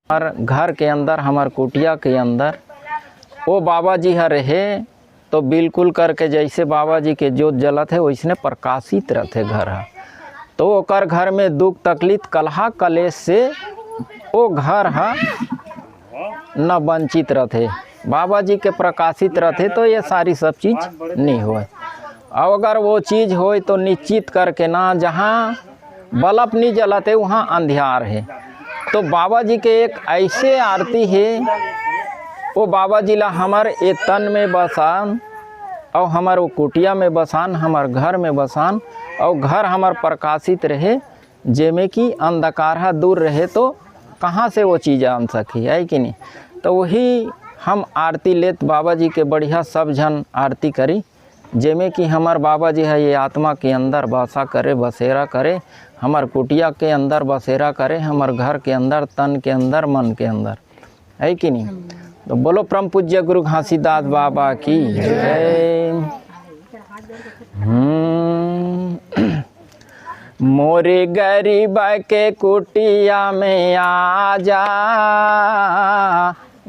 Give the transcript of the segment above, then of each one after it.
और घर के अंदर हमार कुटिया के अंदर वो बाबा जी ह रहे तो बिल्कुल करके जैसे बाबा जी के जोत जलत है वैसने प्रकाशित रहते घर है। तो ओकर घर में दुख तकलीफ कलहा कलेश से वो घर है न वंचित रहते। बाबा जी के प्रकाशित रहते तो ये सारी सब चीज़ नहीं होए। और अगर वो चीज़ होए तो निश्चित करके ना जहाँ बल्ब नहीं जलाते वहाँ अंधियार है। तो बाबा जी के एक ऐसे आरती है वो बाबा जी ला हमार ए तन में बसान और हमार वो कुटिया में बसान, हमार घर में बसान और घर हमार प्रकाशित रहे जेमें कि अंधकार दूर रहे तो कहाँ से वो चीज़ आन सकी है कि नहीं। तो वही हम आरती लेत बाबा जी के बढ़िया सब जन आरती करी जेमें कि हमार बाबा जी है ये आत्मा के अंदर बसा करे, बसेरा करे, हमार कुटिया के अंदर बसेरा करे, हमार घर के अंदर, तन के अंदर, मन के अंदर, है कि नहीं। तो बोलो परम पूज्य गुरु घासीदास बाबा की जय। मोरे गरीब के कुटिया में आ जा,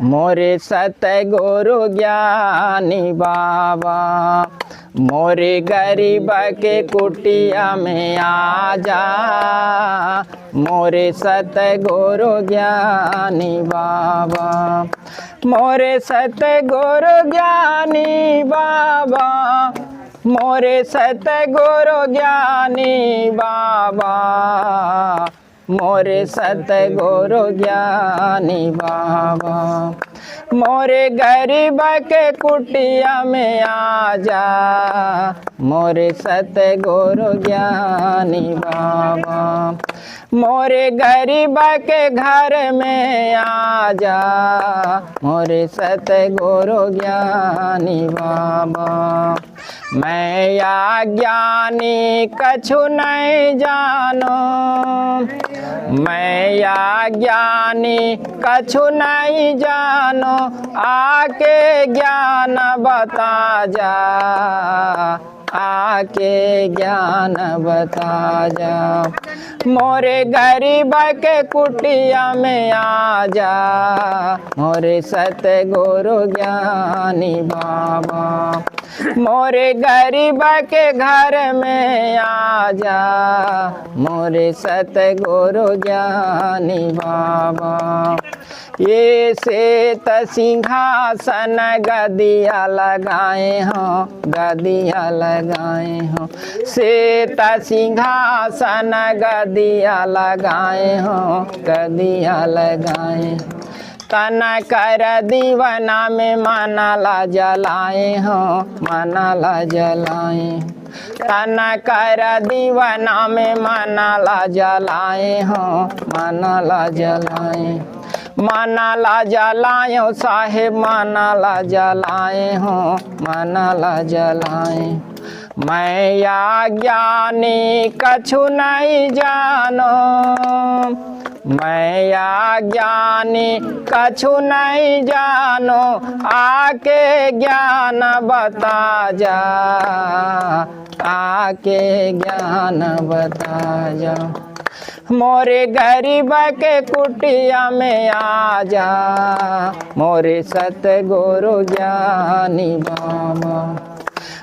मोरे सतगुरु ज्ञानी बाबा। मोरे गरीब के कुटिया में आ जा, मोरे सतगुरु ज्ञानी बाबा। मोरे सतगुरु ज्ञानी बाबा, मोरे सतगुरु ज्ञानी बाबा, मोरे सतगुरु ज्ञानी बाबा। मोरे गरीब के कुटिया में आ जा, मोरे सतगुरु ज्ञानी बाबा। मोरे गरीब के घर में आ जा, मोरे सतगुरु ज्ञानी बाबा। मैं या ज्ञानी कछु नहीं जानो, मैं या ज्ञानी कछु नहीं जानो, आके ज्ञान बता जा, आके ज्ञान बता जा। मोरे गरीब के कुटिया में आ जा, मोरे सतगुरु ज्ञानी बाबा। मोरे गरीब के घर में आ जा, मोरे सतगुरु ज्ञानी बाबा। ये से सिंहासन गदिया लगाए हों, गदिया लगाए हों, से सिंहासन गदिया लगाए हों, गदिया लगाए। तन कर दीवाना में मानाला जलाए हों, मानाला जलाए। तन कर दीवाना में मानाला जलाए हों, मानाला जलाए। मानाला जलायो साहेब, मानाला जलाए हों, मानाला जलाए। मैं या ज्ञानी कछु नहीं जानो, मैं या ज्ञानी कछु नहीं जानो, आके ज्ञान बता जा, आके ज्ञान बता जा। मोरे गरीब के कुटिया में आ जा, मोरे सतगुरु ज्ञानी बाबा।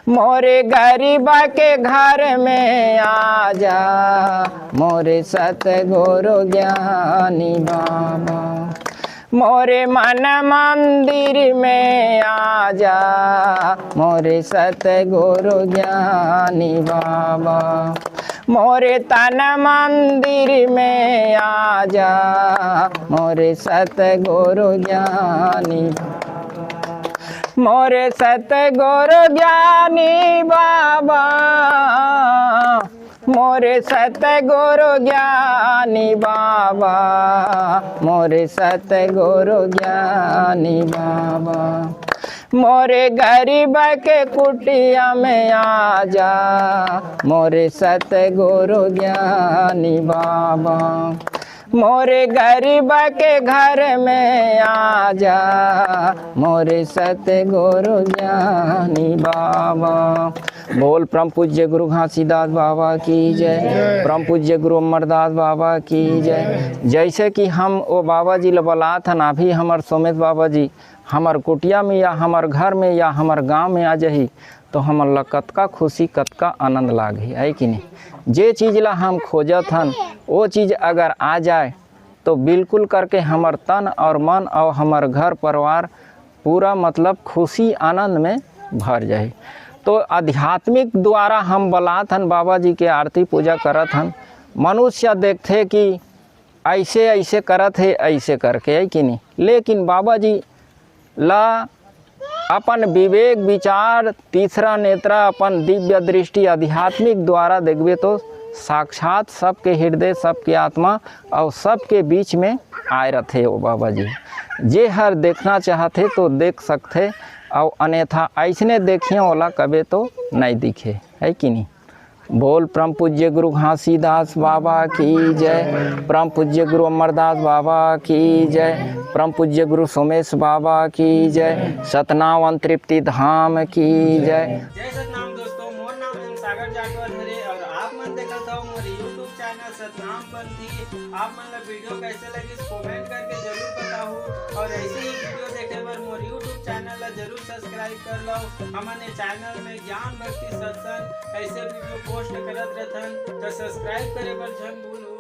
मोरे गरीब के घर में आ जा, मोरे सतगुरु ज्ञानी बाबा। मोरे मन मंदिर में आ जा, मोरे सतगुरु ज्ञानी बाबा। मोरे तन मंदिर में आ जा, मोरे सतगुरु ज्ञानी। मोरे सतगुरु ज्ञानी बाबा, मोरे सतगुरु ज्ञानी बाबा, मोरे सतगुरु ज्ञानी बाबा। मोरे गरीब के कुटिया में आ जा, मोरे सतगुरु ज्ञानी बाबा। मोरे गरीब के घर में आ जा, मोरे सतगुरु ज्ञानी बाबा। बोल परम पूज्य गुरु घासीदास बाबा की जय, परम पूज्य गुरु अमरदास बाबा की जय। जैसे कि हम वो बाबा जी बोलात हन अभी हमर सोमेश बाबा जी हमार कुटिया में या हमार घर में या हमार गांव में आ जाही तो हमन ला कतका खुशी कतका आनंद लागी है कि नहीं। जे चीज़ ला हम खोजत हन वो चीज़ अगर आ जाए तो बिल्कुल करके हमार तन और मन और हमार घर परिवार पूरा मतलब खुशी आनंद में भर जाए। तो आध्यात्मिक द्वारा हम बलात हन बाबा जी के आरती पूजा करत हन। मनुष्य देखते कि ऐसे ऐसे करत है ऐसे करके है कि नहीं, लेकिन बाबा जी ला अपन विवेक विचार तीसरा नेत्रा अपन दिव्य दृष्टि आध्यात्मिक द्वारा देखबे तो साक्षात सबके हृदय सबके आत्मा और सबके बीच में आए रहते वो बाबा जी। जे हर देखना चाहते तो देख सकते और अन्यथा ऐसने देखिए वाला कभी तो नहीं दिखे है कि नहीं। बोल परम पूज्य गुरु घासीदास बाबा की जय, परम पूज्य गुरु अमरदास बाबा की जय, परम पूज्य गुरु सोमेश बाबा की जय, सतनाम तृप्ति धाम की जय। जय सतनाम दोस्तों, मोर नाम है सागर जाटवर हरे और आप मन देखत हो मोर यूट्यूब चैनल सतनाम पंथी। आप मन ला वीडियो कैसे लगी कमेंट करके जरूर बताओ और ऐसे ही वीडियो देखे बर मोर यूट्यूब चैनल ला जरूर सब्सक्राइब कर लो। हमने चैनल में ज्ञान भक्ति सत्संग ऐसे वीडियो पोस्ट करत रहथन तो सब्सक्राइब करे बर झन भूल।